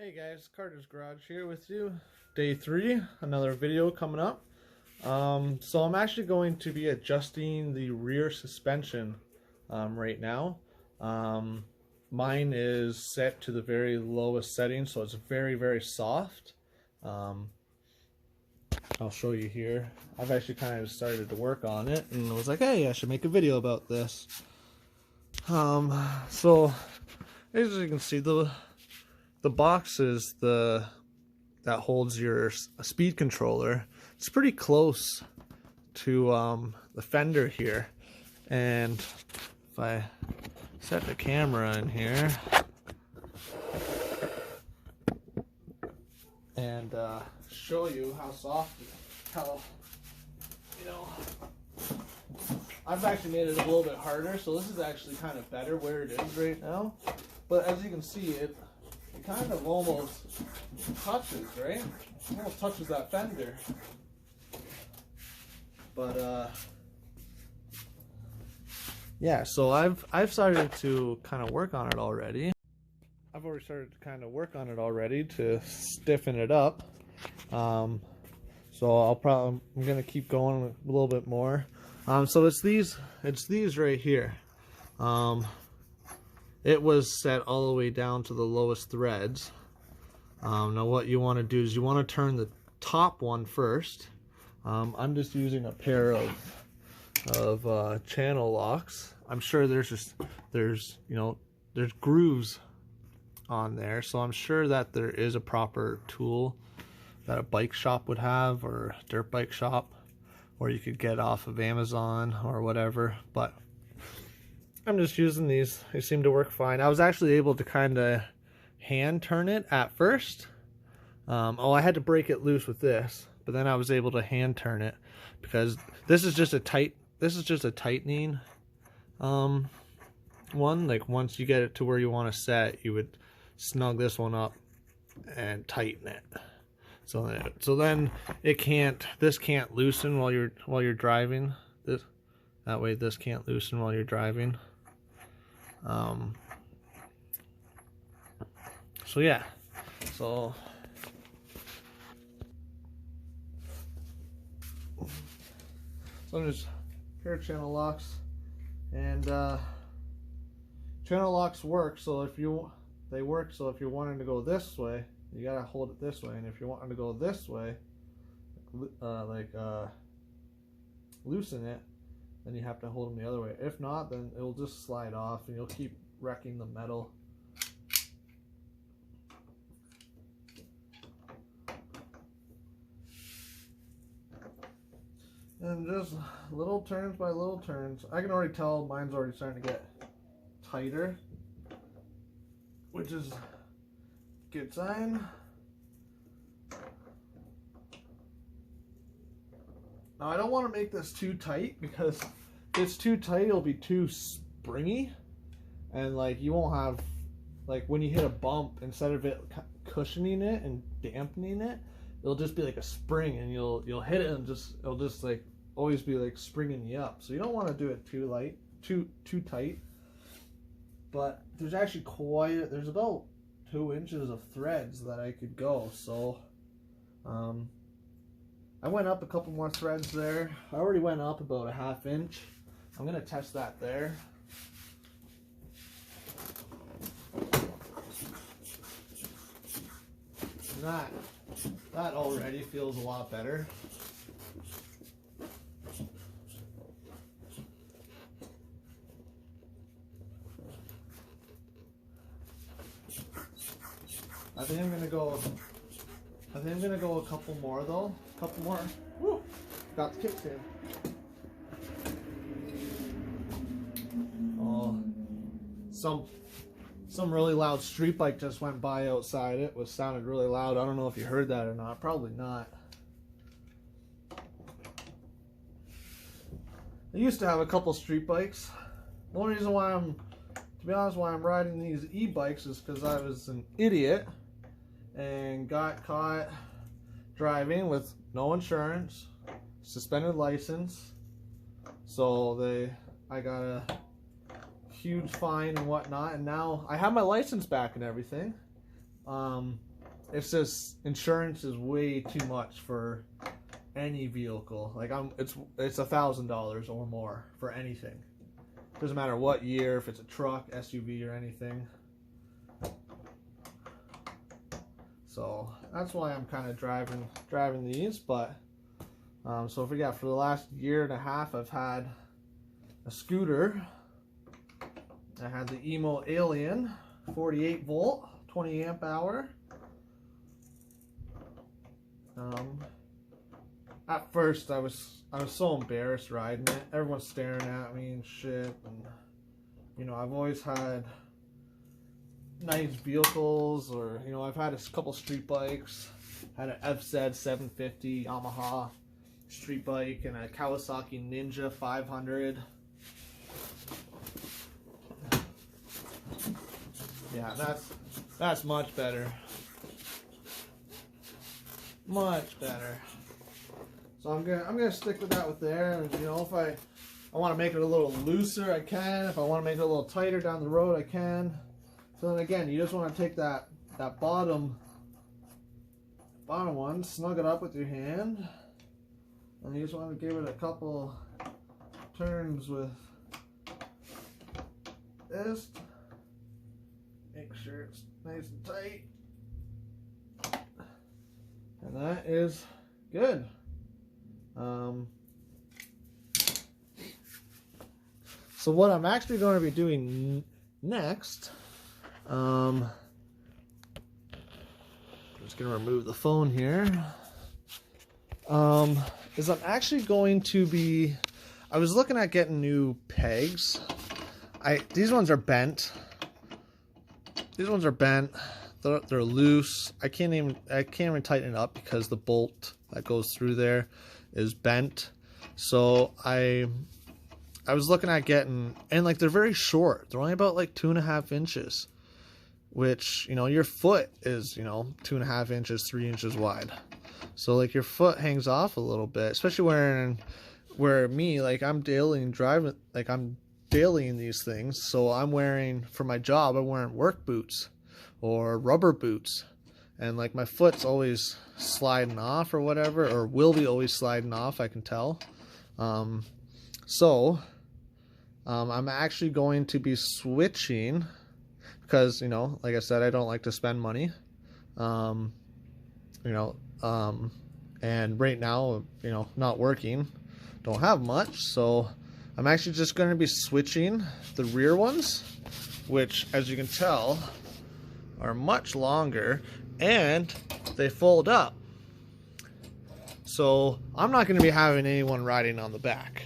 Hey guys, Carter's Garage here with you. Day 3, another video coming up. So I'm actually going to be adjusting the rear suspension right now. Mine is set to the very lowest setting, so it's very soft. I'll show you here. I've actually kind of started to work on it and I was like, hey, I should make a video about this. So as you can see, the box is that holds your speed controller. It's pretty close to the fender here, and if I set the camera in here and show you how soft, I've actually made it a little bit harder, so this is actually kind of better where it is right now. But as you can see, it kind of almost touches, right? Almost touches that fender. But yeah, so I've started to kind of work on it already. I've already started to kind of work on it already to stiffen it up. So I'm gonna keep going a little bit more. So it's these right here. It was set all the way down to the lowest threads. Now what you want to do is you want to turn the top one first. I'm just using a pair of channel locks. I'm sure there's grooves on there, so I'm sure that there is a proper tool that a bike shop would have, or a dirt bike shop, or you could get off of Amazon or whatever, but I'm just using these. They seem to work fine. I was actually able to kind of hand turn it at first. I had to break it loose with this, but then I was able to hand turn it because this is just a tightening one. Like once you get it to where you want to set, you would snug this one up and tighten it. So then this can't loosen while you're driving. That way this can't loosen while you're driving. So yeah, so I'm just pair of channel locks, and channel locks work. So if you're wanting to go this way, you gotta hold it this way, and if you're wanting to go this way, loosen it, then you have to hold them the other way. If not, then it'll just slide off and you'll keep wrecking the metal. And just little turns by little turns. I can already tell mine's already starting to get tighter, which is a good sign. Now I don't want to make this too tight, because if it's too tight it'll be too springy, and like you won't have, like when you hit a bump, instead of it cushioning it and dampening it, it'll just be like a spring, and you'll hit it and it'll just like always be like springing you up. So you don't want to do it too tight. But there's actually there's about 2 inches of threads that I could go. So I went up a couple more threads there. I already went up about a 1/2 inch. I'm gonna test that there. That already feels a lot better. I think I'm gonna go a couple more though. A couple more. Woo! Got the kickstand. Oh, some really loud street bike just went by outside. It sounded really loud. I don't know if you heard that or not. Probably not. I used to have a couple street bikes. The only reason why to be honest, why I'm riding these e-bikes is because I was an idiot and got caught driving with no insurance, suspended license. So I got a huge fine and whatnot, and now I have my license back and everything. it's just insurance is way too much for any vehicle. Like it's $1,000 or more for anything. Doesn't matter what year, if it's a truck, SUV, or anything. So that's why I'm kind of driving these. But so for the last year and a half, I've had a scooter. I had the Emo Alien, 48 volt, 20 amp hour. At first I was so embarrassed riding it. Everyone's staring at me and shit. And you know, I've always had nice vehicles, or you know, I've had a couple street bikes. Had an FZ 750 Yamaha street bike and a Kawasaki Ninja 500. Yeah, that's much better. Much better. So I'm gonna stick with that there. And you know, if I want to make it a little looser, I can. If I want to make it a little tighter down the road, I can. So then again, you just want to take that bottom one, snug it up with your hand, and you just want to give it a couple turns with this. Make sure it's nice and tight. And that is good. So what I'm actually going to be doing next, I'm just going to remove the phone here, is I'm actually going to be, I was looking at getting new pegs. These ones are bent. These ones are bent. They're loose. I can't even tighten it up because the bolt that goes through there is bent. So I was looking at getting, and like they're very short. They're only about like 2.5 inches, which, you know, your foot is, you know, 2.5 inches, 3 inches wide. So like your foot hangs off a little bit, especially where me, like I'm daily driving, like I'm daily in these things. So I'm wearing, for my job, I'm wearing work boots or rubber boots, and like my foot's always sliding off or whatever, or will be always sliding off, I can tell. So I'm actually going to be switching, because, you know, like I said, I don't like to spend money, you know, and right now, you know, not working, don't have much, so I'm actually just going to be switching the rear ones, which, as you can tell, are much longer, and they fold up. So I'm not going to be having anyone riding on the back.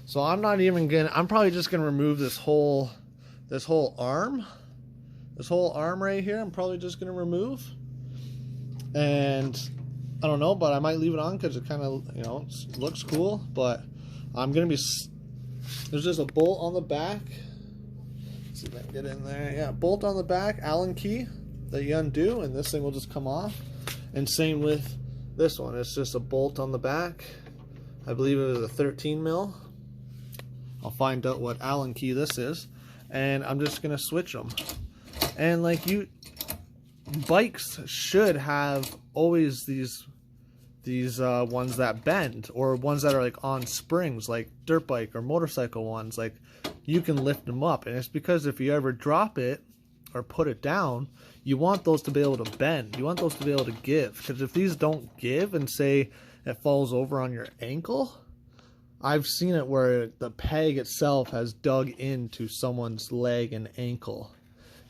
So I'm probably just going to remove this whole arm. This whole arm right here, I'm probably just going to remove. And I don't know, but I might leave it on because it kind of, you know, looks cool. But I'm going to be, there's just a bolt on the back. Let's see if I can get in there. Yeah, bolt on the back, Allen key that you undo, and this thing will just come off. And same with this one. It's just a bolt on the back. I believe it was a 13 mil. I'll find out what Allen key this is, and I'm just gonna switch them. And like bikes should have always these ones that bend, or ones that are like on springs, like dirt bike or motorcycle ones. Like you can lift them up, and it's because if you ever drop it or put it down, you want those to be able to bend. You want those to be able to give, because if these don't give and say it falls over on your ankle, I've seen it where the peg itself has dug into someone's leg and ankle,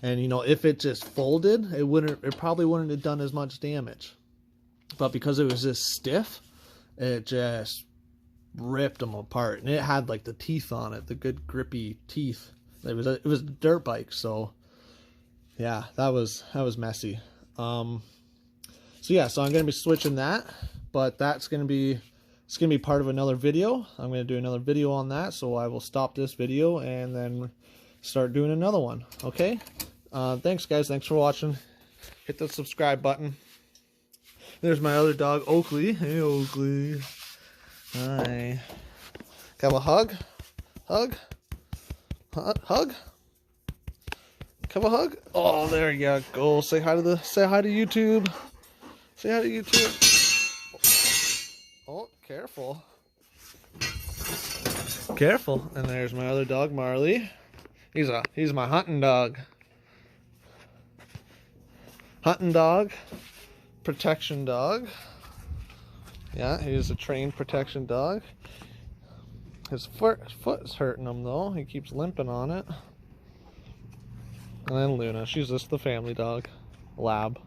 and you know, if it just folded, it probably wouldn't have done as much damage. But because it was just stiff, it just ripped them apart, and it had like the teeth on it, the good grippy teeth. It was a dirt bike, so yeah, that was messy. So yeah, so I'm gonna be switching that, but it's gonna be part of another video. I'm gonna do another video on that, so I will stop this video and then start doing another one. Okay. Thanks guys. Thanks for watching. Hit the subscribe button. There's my other dog, Oakley. Hey, Oakley. Hi. Have a hug? Hug? Hug? Have a hug? Oh, there you go. Say hi to YouTube. Say hi to you too. Oh, careful. Careful. And there's my other dog, Marley. He's my hunting dog. Hunting dog. Protection dog. Yeah, he's a trained protection dog. His foot's hurting him though. He keeps limping on it. And then Luna, she's just the family dog. Lab.